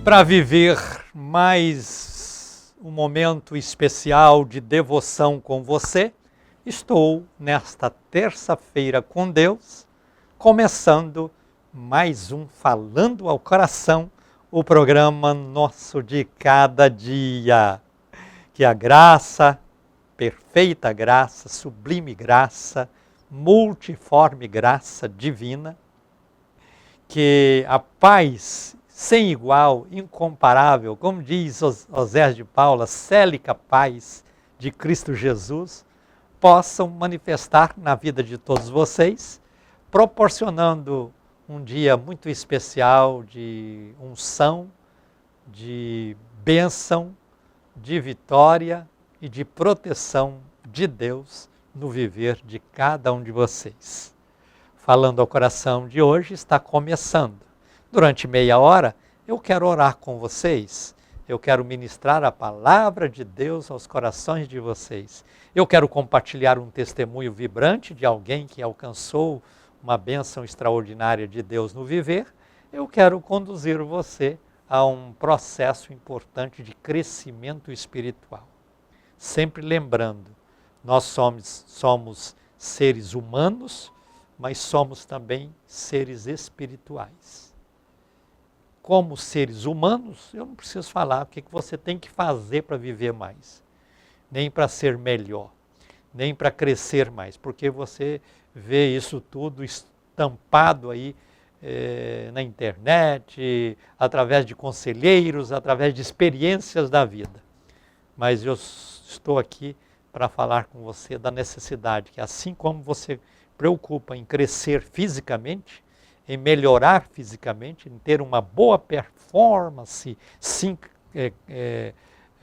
Para viver mais um momento especial de devoção com você, estou nesta terça-feira com Deus, começando mais um Falando ao Coração, o programa nosso de cada dia. Que a graça, perfeita graça, sublime graça, multiforme graça divina, que a paz sem igual, incomparável, como diz Osés de Paula, célica paz de Cristo Jesus, possam manifestar na vida de todos vocês, proporcionando um dia muito especial de unção, de bênção, de vitória e de proteção de Deus no viver de cada um de vocês. Falando ao Coração de hoje está começando. Durante meia hora, eu quero orar com vocês, eu quero ministrar a palavra de Deus aos corações de vocês. Eu quero compartilhar um testemunho vibrante de alguém que alcançou uma bênção extraordinária de Deus no viver. Eu quero conduzir você a um processo importante de crescimento espiritual. Sempre lembrando, nós somos seres humanos, mas somos também seres espirituais. Como seres humanos, eu não preciso falar o que você tem que fazer para viver mais, nem para ser melhor, nem para crescer mais, porque você vê isso tudo estampado aí na internet, através de conselheiros, através de experiências da vida. Mas eu estou aqui para falar com você da necessidade que, assim como você preocupa em crescer fisicamente, em melhorar fisicamente, em ter uma boa performance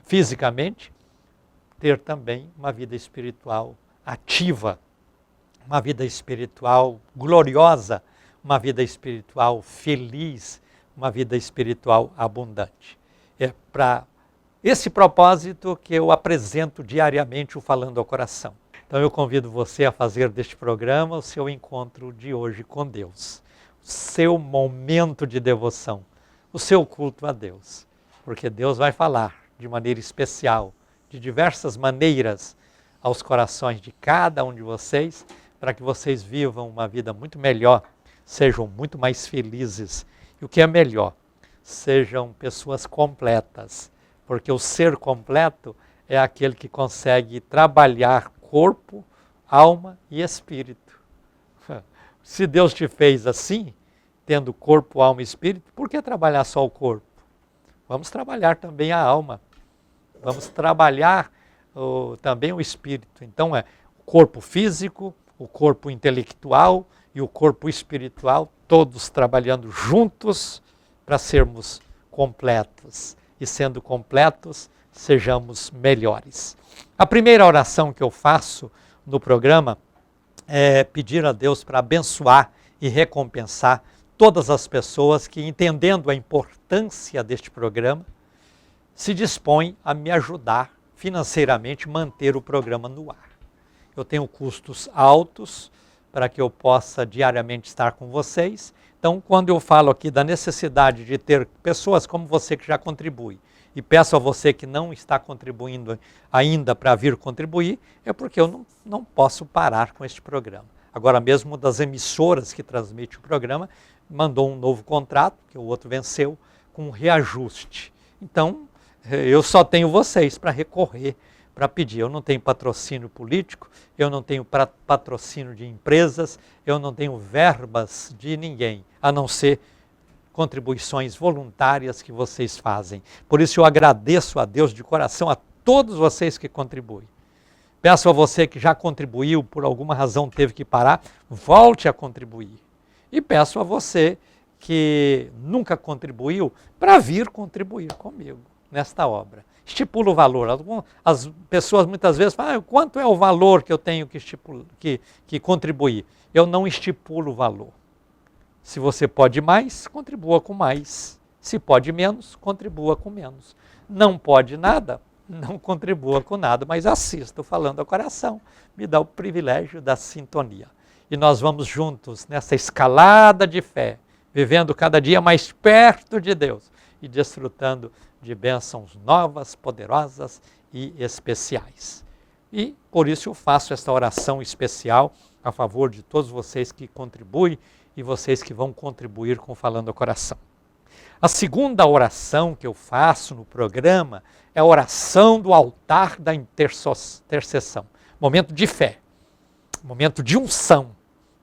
fisicamente, ter também uma vida espiritual ativa, uma vida espiritual gloriosa, uma vida espiritual feliz, uma vida espiritual abundante. É para esse propósito que eu apresento diariamente o Falando ao Coração. Então eu convido você a fazer deste programa o seu encontro de hoje com Deus. O seu momento de devoção, o seu culto a Deus. Porque Deus vai falar de maneira especial, de diversas maneiras, aos corações de cada um de vocês, para que vocês vivam uma vida muito melhor, sejam muito mais felizes. E o que é melhor? Sejam pessoas completas. Porque o ser completo é aquele que consegue trabalhar corpo, alma e espírito. Se Deus te fez assim, tendo corpo, alma e espírito, por que trabalhar só o corpo? Vamos trabalhar também a alma. Vamos trabalhar também o espírito. Então é o corpo físico, o corpo intelectual e o corpo espiritual, todos trabalhando juntos para sermos completos. E sendo completos, sejamos melhores. A primeira oração que eu faço no programa é pedir a Deus para abençoar e recompensar todas as pessoas que, entendendo a importância deste programa, se dispõem a me ajudar financeiramente a manter o programa no ar. Eu tenho custos altos para que eu possa diariamente estar com vocês. Então, quando eu falo aqui da necessidade de ter pessoas como você que já contribui, e peço a você que não está contribuindo ainda para vir contribuir, é porque eu não posso parar com este programa. Agora mesmo das emissoras que transmitem o programa, mandou um novo contrato, que o outro venceu, com um reajuste. Então, eu só tenho vocês para recorrer, para pedir. Eu não tenho patrocínio político, eu não tenho patrocínio de empresas, eu não tenho verbas de ninguém, a não ser contribuições voluntárias que vocês fazem. Por isso eu agradeço a Deus de coração a todos vocês que contribuem. Peço a você que já contribuiu, por alguma razão teve que parar, volte a contribuir. E peço a você que nunca contribuiu, para vir contribuir comigo nesta obra. Estipula o valor. As pessoas muitas vezes falam, quanto é o valor que eu tenho que contribuir? Eu não estipulo o valor. Se você pode mais, contribua com mais. Se pode menos, contribua com menos. Não pode nada, não contribua com nada, mas assista o Falando ao Coração. Me dá o privilégio da sintonia. E nós vamos juntos nessa escalada de fé, vivendo cada dia mais perto de Deus. e desfrutando de bênçãos novas, poderosas e especiais. E por isso eu faço esta oração especial a favor de todos vocês que contribuem e vocês que vão contribuir com Falando ao Coração. A segunda oração que eu faço no programa é a oração do altar da intercessão. Momento de fé, momento de unção,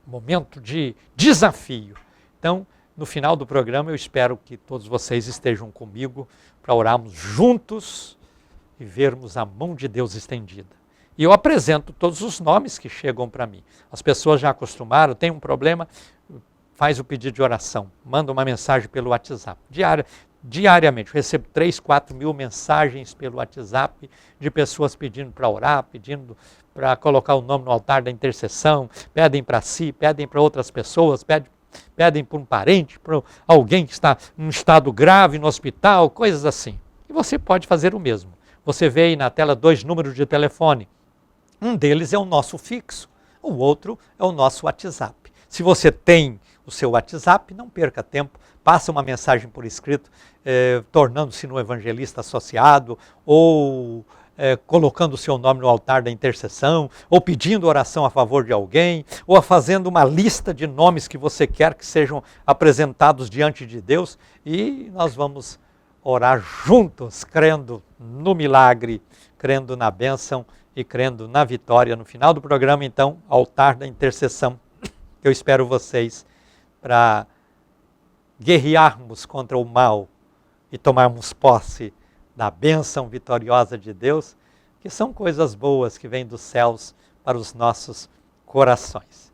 momento de desafio. Então, no final do programa, eu espero que todos vocês estejam comigo para orarmos juntos e vermos a mão de Deus estendida. E eu apresento todos os nomes que chegam para mim. As pessoas já acostumaram, tem um problema, faz o pedido de oração, manda uma mensagem pelo WhatsApp. Diariamente, eu recebo 3, 4 mil mensagens pelo WhatsApp de pessoas pedindo para orar, pedindo para colocar o nome no altar da intercessão, pedem para si, pedem para outras pessoas, pedem para um parente, para alguém que está em um estado grave no hospital, coisas assim. E você pode fazer o mesmo. Você vê aí na tela 2 números de telefone. Um deles é o nosso fixo, o outro é o nosso WhatsApp. Se você tem o seu WhatsApp, não perca tempo, passa uma mensagem por escrito, tornando-se no evangelista associado, ou colocando o seu nome no altar da intercessão, ou pedindo oração a favor de alguém, ou fazendo uma lista de nomes que você quer que sejam apresentados diante de Deus, e nós vamos orar juntos, crendo no milagre, crendo na bênção e crendo na vitória. No final do programa, então, altar da intercessão. Eu espero vocês para guerrearmos contra o mal e tomarmos posse da bênção vitoriosa de Deus, que são coisas boas que vêm dos céus para os nossos corações.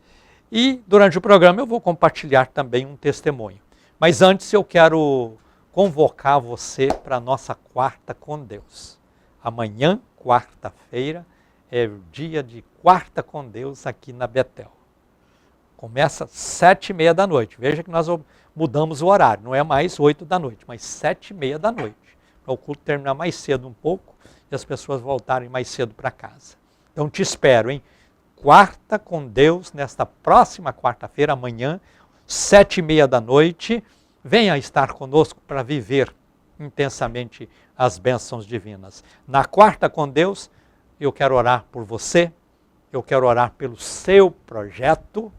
E durante o programa eu vou compartilhar também um testemunho. Mas antes eu quero convocar você para a nossa quarta com Deus. Amanhã, quarta-feira, é o dia de quarta com Deus aqui na Betel. Começa às 7h30 da noite. Veja que nós mudamos o horário. Não é mais 8 da noite, mas 7h30 da noite. Para o culto terminar mais cedo um pouco e as pessoas voltarem mais cedo para casa. Então te espero, hein? Quarta com Deus, nesta próxima quarta-feira, amanhã, 7h30 da noite. Venha estar conosco para viver intensamente as bênçãos divinas. Na quarta com Deus, eu quero orar por você, eu quero orar pelo seu projeto,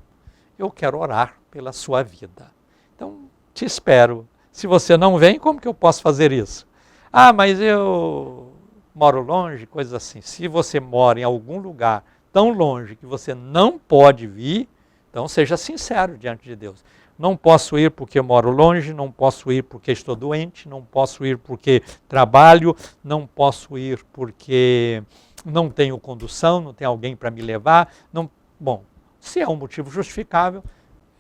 eu quero orar pela sua vida. Então, te espero. Se você não vem, como que eu posso fazer isso? Ah, mas eu moro longe, coisas assim. Se você mora em algum lugar tão longe que você não pode vir, então seja sincero diante de Deus. Não posso ir porque moro longe, não posso ir porque estou doente, não posso ir porque trabalho, não posso ir porque não tenho condução, não tem alguém para me levar. Não... Bom, se é um motivo justificável,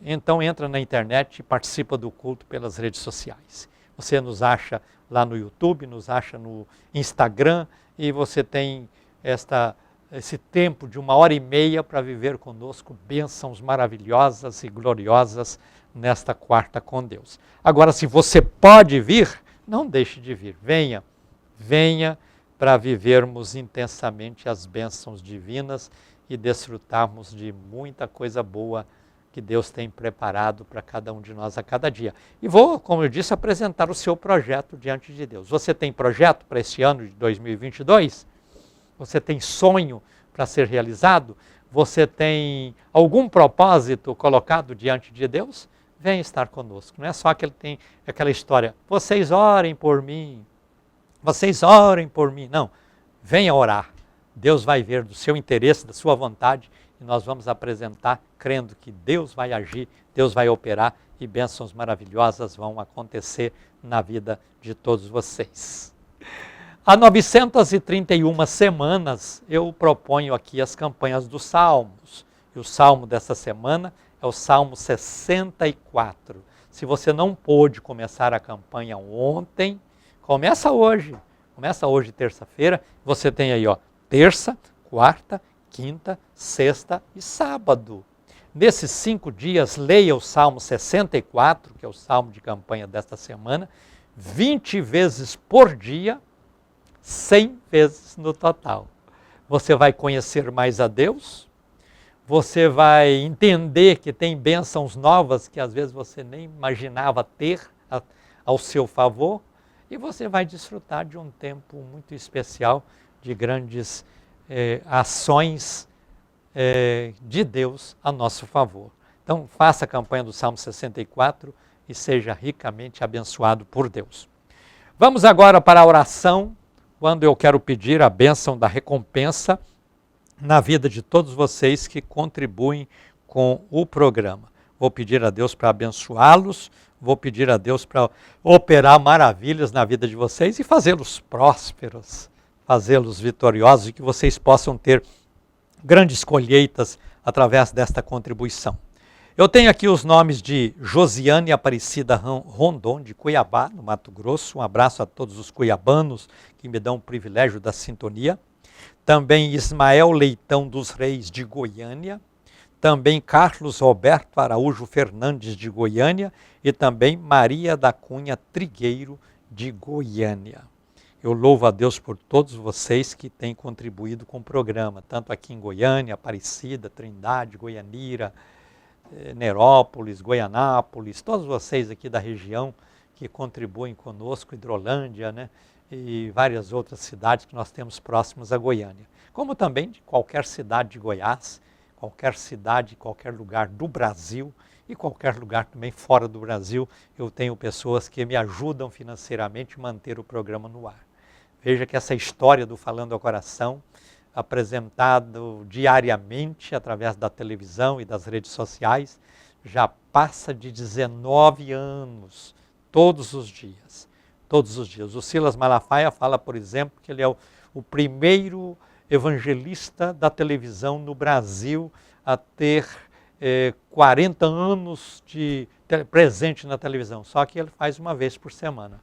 então entra na internet e participa do culto pelas redes sociais. Você nos acha lá no YouTube, nos acha no Instagram e você tem esse tempo de 1h30 para viver conosco bênçãos maravilhosas e gloriosas nesta quarta com Deus. Agora, se você pode vir, não deixe de vir. Venha para vivermos intensamente as bênçãos divinas e desfrutarmos de muita coisa boa que Deus tem preparado para cada um de nós a cada dia. E vou, como eu disse, apresentar o seu projeto diante de Deus. Você tem projeto para esse ano de 2022? Você tem sonho para ser realizado? Você tem algum propósito colocado diante de Deus? Venha estar conosco. Não é só que ele tem aquela história, vocês orem por mim, vocês orem por mim. Não, venha orar. Deus vai ver do seu interesse, da sua vontade, e nós vamos apresentar, crendo que Deus vai agir, Deus vai operar, e bênçãos maravilhosas vão acontecer na vida de todos vocês. Há 931 semanas eu proponho aqui as campanhas dos Salmos. E o Salmo dessa semana é o Salmo 64. Se você não pôde começar a campanha ontem, começa hoje. Começa hoje, terça-feira. Você tem aí, ó, terça, quarta, quinta, sexta e sábado. Nesses 5 dias, leia o Salmo 64, que é o Salmo de campanha desta semana, 20 vezes por dia, 100 vezes no total. Você vai conhecer mais a Deus, você vai entender que tem bênçãos novas que às vezes você nem imaginava ter ao seu favor, e você vai desfrutar de um tempo muito especial, de grandes ações de Deus a nosso favor. Então, faça a campanha do Salmo 64 e seja ricamente abençoado por Deus. Vamos agora para a oração, quando eu quero pedir a bênção da recompensa na vida de todos vocês que contribuem com o programa. Vou pedir a Deus para abençoá-los, vou pedir a Deus para operar maravilhas na vida de vocês e fazê-los prósperos, fazê-los vitoriosos e que vocês possam ter grandes colheitas através desta contribuição. Eu tenho aqui os nomes de Josiane Aparecida Rondon, de Cuiabá, no Mato Grosso. Um abraço a todos os cuiabanos que me dão o privilégio da sintonia. Também Ismael Leitão dos Reis, de Goiânia. Também Carlos Roberto Araújo Fernandes, de Goiânia. E também Maria da Cunha Trigueiro, de Goiânia. Eu louvo a Deus por todos vocês que têm contribuído com o programa, tanto aqui em Goiânia, Aparecida, Trindade, Goianira, Nerópolis, Goianápolis, todos vocês aqui da região que contribuem conosco, Hidrolândia, né, e várias outras cidades que nós temos próximos a Goiânia. Como também de qualquer cidade de Goiás, qualquer cidade, qualquer lugar do Brasil e qualquer lugar também fora do Brasil, eu tenho pessoas que me ajudam financeiramente a manter o programa no ar. Veja que essa história do Falando ao Coração, apresentado diariamente através da televisão e das redes sociais, já passa de 19 anos, todos os dias. Todos os dias. O Silas Malafaia fala, por exemplo, que ele é o primeiro evangelista da televisão no Brasil a ter 40 anos de presente na televisão, só que ele faz uma vez por semana.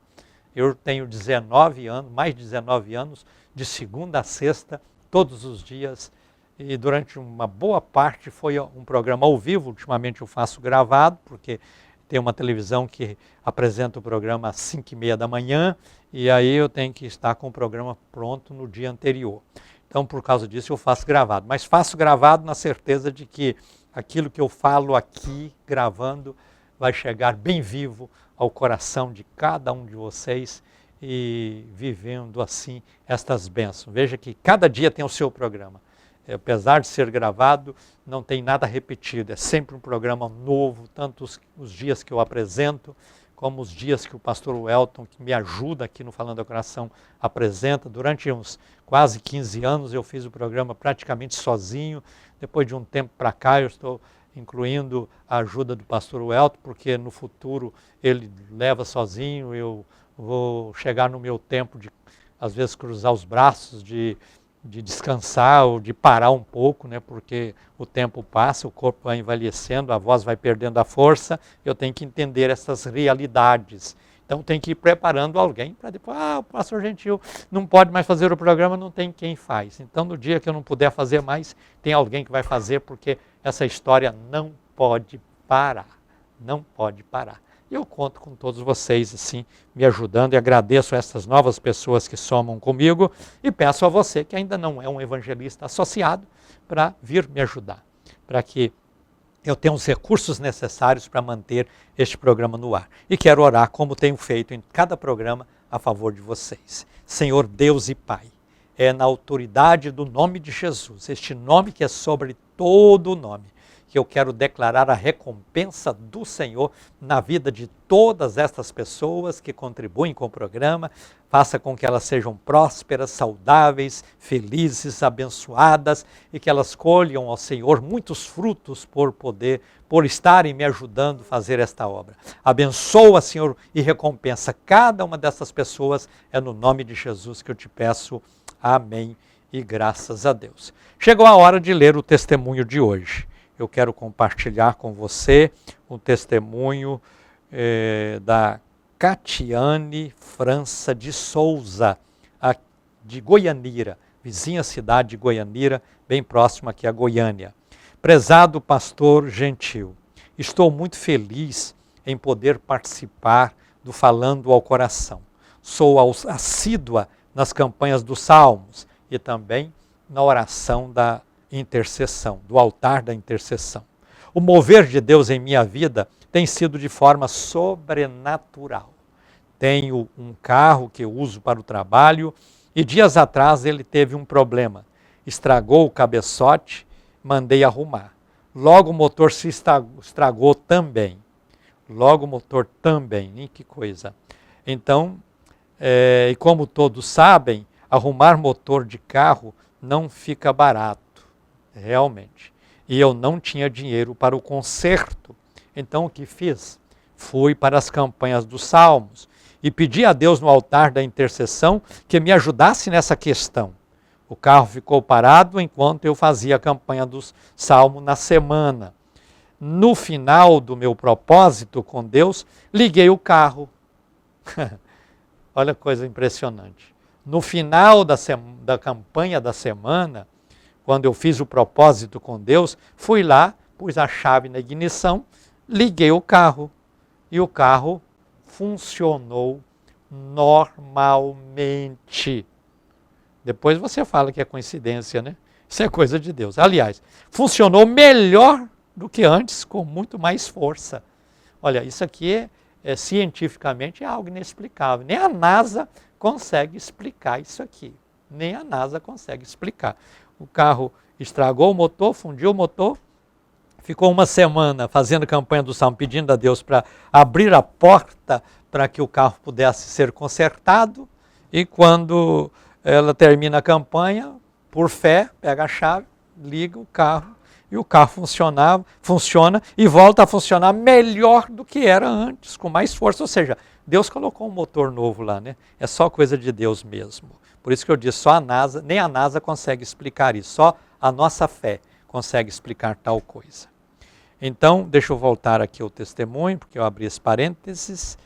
Eu tenho 19 anos, mais de 19 anos, de segunda a sexta, todos os dias, e durante uma boa parte foi um programa ao vivo. Ultimamente eu faço gravado, porque tem uma televisão que apresenta o programa às 5h30 da manhã, e aí eu tenho que estar com o programa pronto no dia anterior. Então, por causa disso, eu faço gravado. Mas faço gravado na certeza de que aquilo que eu falo aqui, gravando, vai chegar bem vivo ao coração de cada um de vocês, e vivendo assim estas bênçãos. Veja que cada dia tem o seu programa. Apesar de ser gravado, não tem nada repetido. É sempre um programa novo, tanto os dias que eu apresento, como os dias que o pastor Welton, que me ajuda aqui no Falando ao Coração, apresenta. Durante uns quase 15 anos eu fiz o programa praticamente sozinho. Depois de um tempo para cá eu estou incluindo a ajuda do pastor Welton, porque no futuro ele leva sozinho, eu vou chegar no meu tempo de, às vezes, cruzar os braços, de descansar ou de parar um pouco, né? Porque o tempo passa, o corpo vai envelhecendo, a voz vai perdendo a força, eu tenho que entender essas realidades. Então tem que ir preparando alguém para depois, o pastor Gentil não pode mais fazer o programa, não tem quem faz. Então no dia que eu não puder fazer mais, tem alguém que vai fazer, porque essa história não pode parar, não pode parar. Eu conto com todos vocês assim, me ajudando, e agradeço a essas novas pessoas que somam comigo, e peço a você que ainda não é um evangelista associado para vir me ajudar, para que eu tenha os recursos necessários para manter este programa no ar. E quero orar, como tenho feito em cada programa, a favor de vocês. Senhor Deus e Pai, é na autoridade do nome de Jesus, este nome que é sobre todo nome, que eu quero declarar a recompensa do Senhor na vida de todas estas pessoas que contribuem com o programa. Faça com que elas sejam prósperas, saudáveis, felizes, abençoadas, e que elas colham ao Senhor muitos frutos por estarem me ajudando a fazer esta obra. Abençoa, Senhor, e recompensa cada uma dessas pessoas. É no nome de Jesus que eu te peço. Amém e graças a Deus. Chegou a hora de ler o testemunho de hoje. Eu quero compartilhar com você um testemunho da Catiane França de Souza, de Goianira, vizinha cidade de Goianira, bem próxima aqui a Goiânia. Prezado pastor Gentil, estou muito feliz em poder participar do Falando ao Coração. Sou assídua nas campanhas dos Salmos e também na oração da intercessão, do altar da intercessão. O mover de Deus em minha vida tem sido de forma sobrenatural. tenho um carro que eu uso para o trabalho e dias atrás ele teve um problema. Estragou o cabeçote, mandei arrumar. Logo o motor se estragou também. Logo o motor também, hein? Que coisa. Então, e como todos sabem, arrumar motor de carro não fica barato, realmente. E eu não tinha dinheiro para o conserto. Então o que fiz? Fui para as campanhas dos Salmos e pedi a Deus no altar da intercessão que me ajudasse nessa questão. O carro ficou parado enquanto eu fazia a campanha dos Salmos na semana. No final do meu propósito com Deus, liguei o carro. Olha que coisa impressionante. No final da campanha da semana, quando eu fiz o propósito com Deus, fui lá, pus a chave na ignição, liguei o carro. E o carro funcionou normalmente. Depois você fala que é coincidência, né? Isso é coisa de Deus. Aliás, funcionou melhor do que antes, com muito mais força. Olha, isso aqui cientificamente é algo inexplicável. Nem a NASA consegue explicar isso aqui. Nem a NASA consegue explicar. O carro estragou o motor, fundiu o motor, ficou uma semana fazendo campanha do Salmo, pedindo a Deus para abrir a porta para que o carro pudesse ser consertado. E quando ela termina a campanha, por fé, pega a chave, liga o carro, e o carro funciona e volta a funcionar melhor do que era antes, com mais força. Ou seja, Deus colocou um motor novo lá, né? É só coisa de Deus mesmo. Por isso que eu disse, só a NASA, nem a NASA consegue explicar isso, só a nossa fé consegue explicar tal coisa. Então, deixa eu voltar aqui ao testemunho, porque eu abri esse parênteses.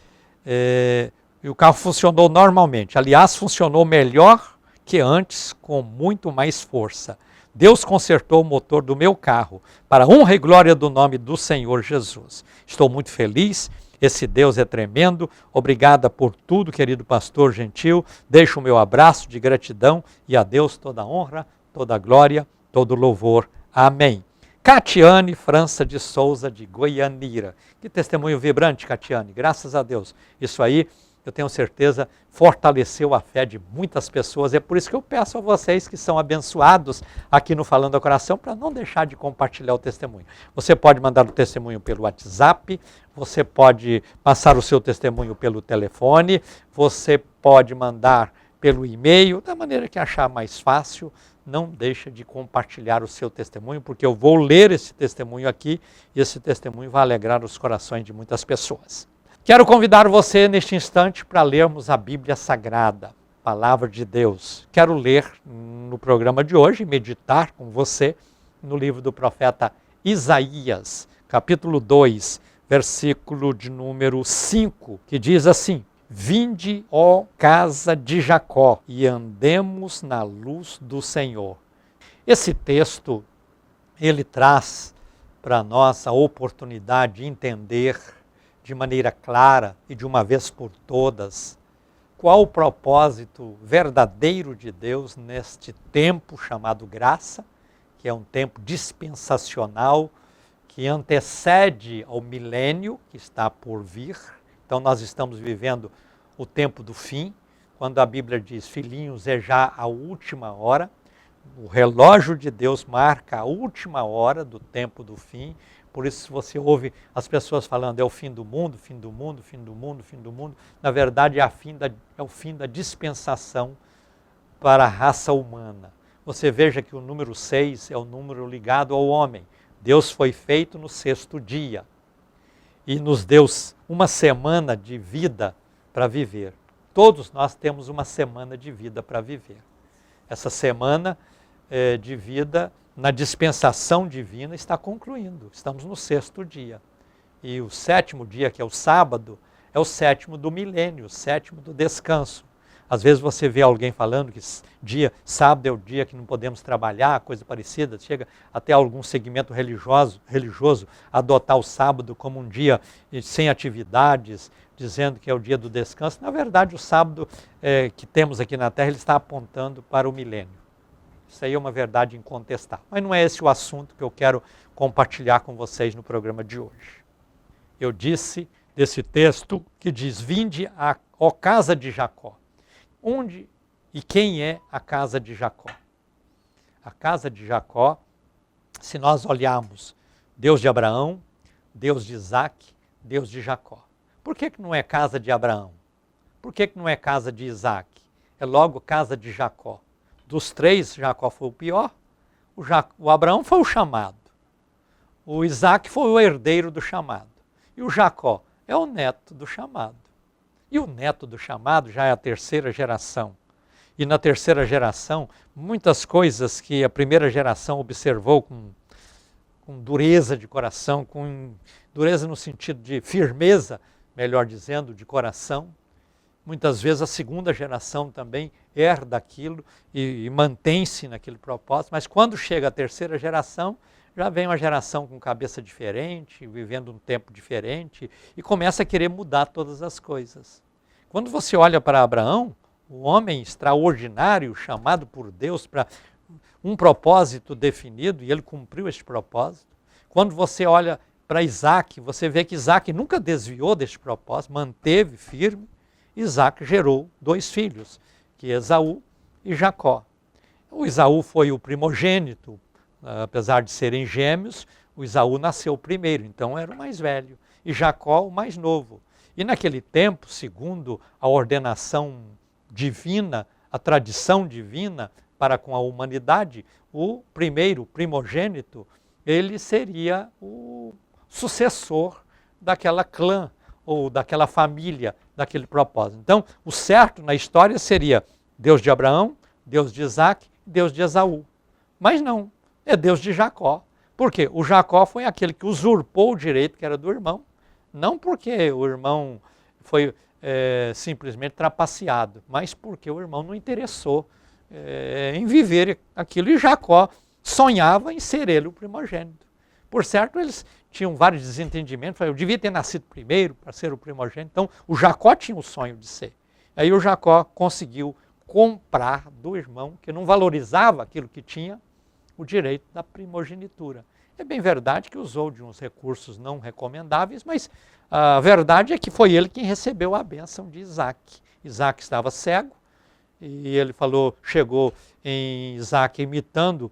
E o carro funcionou normalmente. Aliás, funcionou melhor que antes, com muito mais força. Deus consertou o motor do meu carro, para a honra e glória do nome do Senhor Jesus. Estou muito feliz, esse Deus é tremendo. Obrigada por tudo, querido pastor gentil. Deixo o meu abraço de gratidão e a Deus toda a honra, toda a glória, todo o louvor. Amém. Catiane França de Souza, de Goianira. Que testemunho vibrante, Catiane, graças a Deus. Isso aí, eu tenho certeza, fortaleceu a fé de muitas pessoas. É por isso que eu peço a vocês que são abençoados aqui no Falando ao Coração, para não deixar de compartilhar o testemunho. Você pode mandar o testemunho pelo WhatsApp, você pode passar o seu testemunho pelo telefone, você pode mandar pelo e-mail, da maneira que achar mais fácil. Não deixa de compartilhar o seu testemunho, porque eu vou ler esse testemunho aqui, e esse testemunho vai alegrar os corações de muitas pessoas. Quero convidar você neste instante para lermos a Bíblia Sagrada, Palavra de Deus. Quero ler no programa de hoje, meditar com você no livro do profeta Isaías, capítulo 2, versículo de número 5, que diz assim: Vinde, ó casa de Jacó, e andemos na luz do Senhor. Esse texto, ele traz para nós a oportunidade de entender de maneira clara e de uma vez por todas qual o propósito verdadeiro de Deus neste tempo chamado graça, que é um tempo dispensacional, que antecede ao milênio que está por vir. Então nós estamos vivendo o tempo do fim, quando a Bíblia diz, filhinhos, é já a última hora. O relógio de Deus marca a última hora do tempo do fim. Por isso você ouve as pessoas falando, é o fim do mundo, fim do mundo, fim do mundo, fim do mundo. Na verdade é o fim da dispensação para a raça humana. Você veja que o número 6 é o número ligado ao homem. Deus foi feito no 6º dia e nos deu uma semana de vida para viver. Todos nós temos uma semana de vida para viver. Essa semana de vida na dispensação divina está concluindo. Estamos no 6º dia. E o 7º dia, que é o sábado, é o 7º do milênio, o 7º do descanso. Às vezes você vê alguém falando que sábado é o dia que não podemos trabalhar, coisa parecida. Chega até algum segmento religioso adotar o sábado como um dia sem atividades, dizendo que é o dia do descanso. Na verdade, o sábado que temos aqui na Terra, ele está apontando para o milênio. Isso aí é uma verdade incontestável. Mas não é esse o assunto que eu quero compartilhar com vocês no programa de hoje. Eu disse desse texto que diz: vinde ó casa de Jacó. Onde e quem é a casa de Jacó? A casa de Jacó, se nós olharmos Deus de Abraão, Deus de Isaac, Deus de Jacó. Por que não é casa de Abraão? Por que não é casa de Isaac? É logo casa de Jacó. Dos três, Jacó foi o pior. O Abraão foi o chamado. O Isaac foi o herdeiro do chamado. E o Jacó é o neto do chamado. E o neto do chamado já é a terceira geração. E na terceira geração, muitas coisas que a primeira geração observou com dureza de coração, com dureza no sentido de firmeza, melhor dizendo, de coração. Muitas vezes a segunda geração também herda aquilo e mantém-se naquele propósito, mas quando chega a terceira geração, já vem uma geração com cabeça diferente, vivendo um tempo diferente, e começa a querer mudar todas as coisas. Quando você olha para Abraão, o homem extraordinário, chamado por Deus para um propósito definido, e ele cumpriu esse propósito. Quando você olha para Isaac, você vê que Isaac nunca desviou desse propósito, manteve firme. Isaac gerou 2 filhos, que é Esaú e Jacó. O Esaú foi o primogênito, apesar de serem gêmeos, o Esaú nasceu primeiro, então era o mais velho, e Jacó o mais novo. E naquele tempo, segundo a ordenação divina, a tradição divina para com a humanidade, o primeiro primogênito, ele seria o sucessor daquela clã, ou daquela família, daquele propósito. Então, o certo na história seria Deus de Abraão, Deus de Isaac, Deus de Esaú. Mas não, é Deus de Jacó. Por quê? O Jacó foi aquele que usurpou o direito que era do irmão, não porque o irmão foi simplesmente trapaceado, mas porque o irmão não interessou em viver aquilo, e Jacó sonhava em ser ele o primogênito. Por certo, eles tinham vários desentendimentos, eu devia ter nascido primeiro para ser o primogênito, então o Jacó tinha o sonho de ser. Aí o Jacó conseguiu comprar do irmão, que não valorizava aquilo que tinha, o direito da primogenitura. É bem verdade que usou de uns recursos não recomendáveis, mas a verdade é que foi ele quem recebeu a bênção de Isaac. Isaac estava cego, e ele chegou em Isaac imitando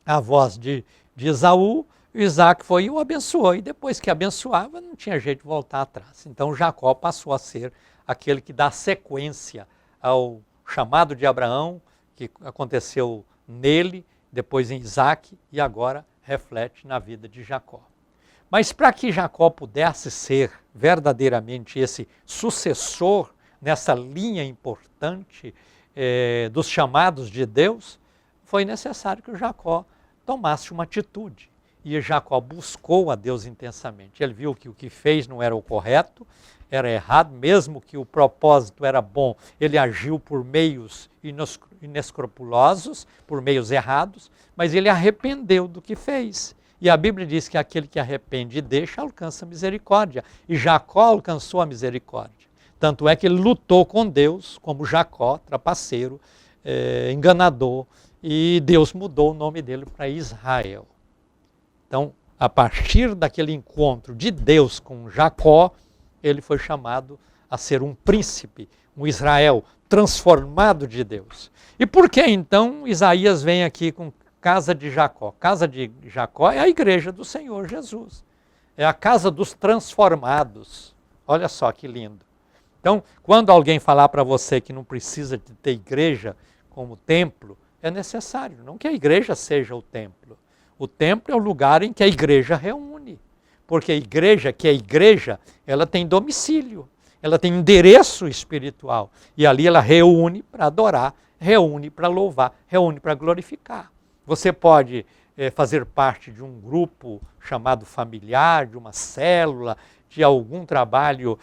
a voz de Esaú. Isaac foi e o abençoou, e depois que abençoava, não tinha jeito de voltar atrás. Então Jacó passou a ser aquele que dá sequência ao chamado de Abraão, que aconteceu nele, depois em Isaac, e agora reflete na vida de Jacó. Mas para que Jacó pudesse ser verdadeiramente esse sucessor nessa linha importante dos chamados de Deus, foi necessário que o Jacó tomasse uma atitude. E Jacó buscou a Deus intensamente. Ele viu que o que fez não era o correto, era errado, mesmo que o propósito era bom, ele agiu por meios inescrupulosos, por meios errados, mas ele arrependeu do que fez. E a Bíblia diz que aquele que arrepende e deixa, alcança misericórdia. E Jacó alcançou a misericórdia. Tanto é que ele lutou com Deus, como Jacó, trapaceiro, enganador, e Deus mudou o nome dele para Israel. Então, a partir daquele encontro de Deus com Jacó, ele foi chamado a ser um príncipe, um Israel transformado de Deus. E por que então Isaías vem aqui com casa de Jacó? Casa de Jacó é a igreja do Senhor Jesus. É a casa dos transformados. Olha só que lindo. Então, quando alguém falar para você que não precisa de ter igreja como templo, é necessário, não que a igreja seja o templo. O templo é o lugar em que a igreja reúne. Porque a igreja, que é igreja, ela tem domicílio, ela tem endereço espiritual. E ali ela reúne para adorar, reúne para louvar, reúne para glorificar. Você pode fazer parte de um grupo chamado familiar, de uma célula, de algum trabalho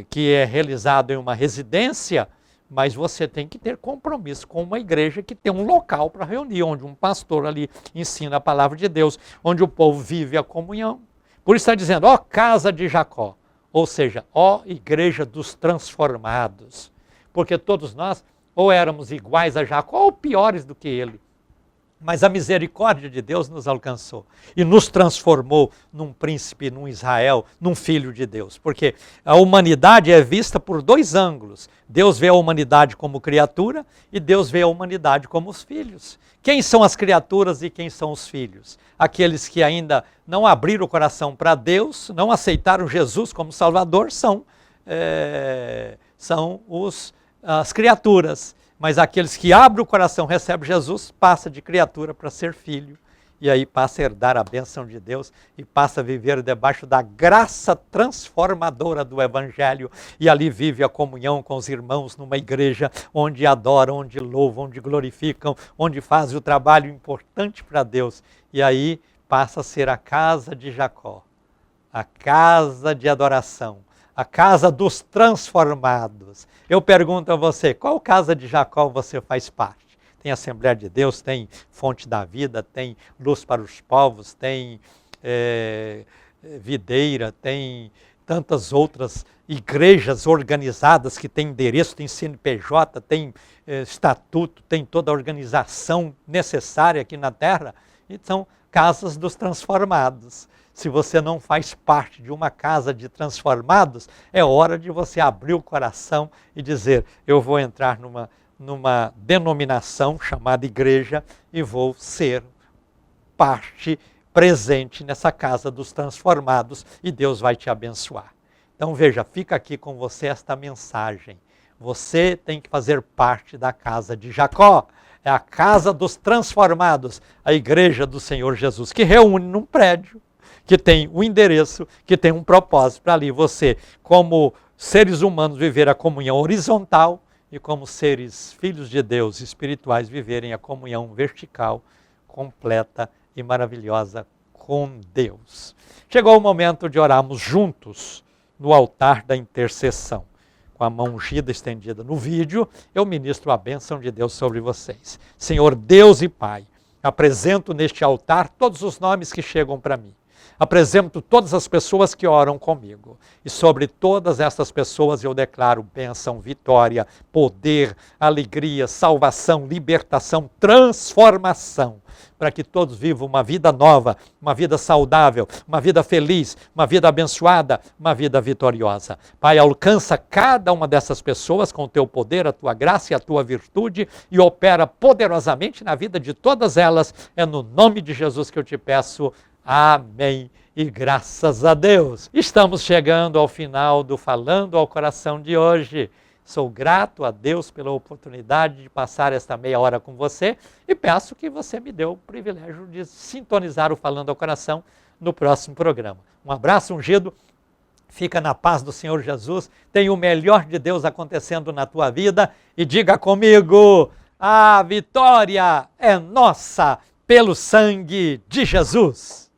que é realizado em uma residência, mas você tem que ter compromisso com uma igreja que tem um local para reunir, onde um pastor ali ensina a palavra de Deus, onde o povo vive a comunhão. Por isso está dizendo, ó casa de Jacó, ou seja, ó igreja dos transformados. Porque todos nós ou éramos iguais a Jacó ou piores do que ele. Mas a misericórdia de Deus nos alcançou e nos transformou num príncipe, num Israel, num filho de Deus. Porque a humanidade é vista por dois ângulos. Deus vê a humanidade como criatura e Deus vê a humanidade como os filhos. Quem são as criaturas e quem são os filhos? Aqueles que ainda não abriram o coração para Deus, não aceitaram Jesus como Salvador, são as criaturas. Mas aqueles que abrem o coração, recebem Jesus, passa de criatura para ser filho. E aí passa a herdar a bênção de Deus e passa a viver debaixo da graça transformadora do Evangelho. E ali vive a comunhão com os irmãos numa igreja onde adoram, onde louvam, onde glorificam, onde fazem o trabalho importante para Deus. E aí passa a ser a casa de Jacó, a casa de adoração, a casa dos transformados. Eu pergunto a você, qual casa de Jacó você faz parte? Tem Assembleia de Deus, tem Fonte da Vida, tem Luz para os Povos, tem Videira, tem tantas outras igrejas organizadas que têm endereço, tem CNPJ, tem estatuto, tem toda a organização necessária aqui na Terra. E são casas dos transformados. Se você não faz parte de uma casa de transformados, é hora de você abrir o coração e dizer, eu vou entrar numa denominação chamada igreja e vou ser parte presente nessa casa dos transformados e Deus vai te abençoar. Então veja, fica aqui com você esta mensagem. Você tem que fazer parte da casa de Jacó. É a casa dos transformados, a igreja do Senhor Jesus, que reúne num prédio, que tem um endereço, que tem um propósito para ali você, como seres humanos, viver a comunhão horizontal e como seres filhos de Deus espirituais viverem a comunhão vertical, completa e maravilhosa com Deus. Chegou o momento de orarmos juntos no altar da intercessão. Com a mão ungida estendida no vídeo, eu ministro a bênção de Deus sobre vocês. Senhor Deus e Pai, apresento neste altar todos os nomes que chegam para mim. Apresento todas as pessoas que oram comigo. E sobre todas essas pessoas eu declaro bênção, vitória, poder, alegria, salvação, libertação, transformação. Para que todos vivam uma vida nova, uma vida saudável, uma vida feliz, uma vida abençoada, uma vida vitoriosa. Pai, alcança cada uma dessas pessoas com o teu poder, a tua graça e a tua virtude e opera poderosamente na vida de todas elas. É no nome de Jesus que eu te peço. Amém e graças a Deus. Estamos chegando ao final do Falando ao Coração de hoje. Sou grato a Deus pela oportunidade de passar esta meia hora com você e peço que você me dê o privilégio de sintonizar o Falando ao Coração no próximo programa. Um abraço ungido, fica na paz do Senhor Jesus, tenha o melhor de Deus acontecendo na tua vida e diga comigo, a vitória é nossa pelo sangue de Jesus.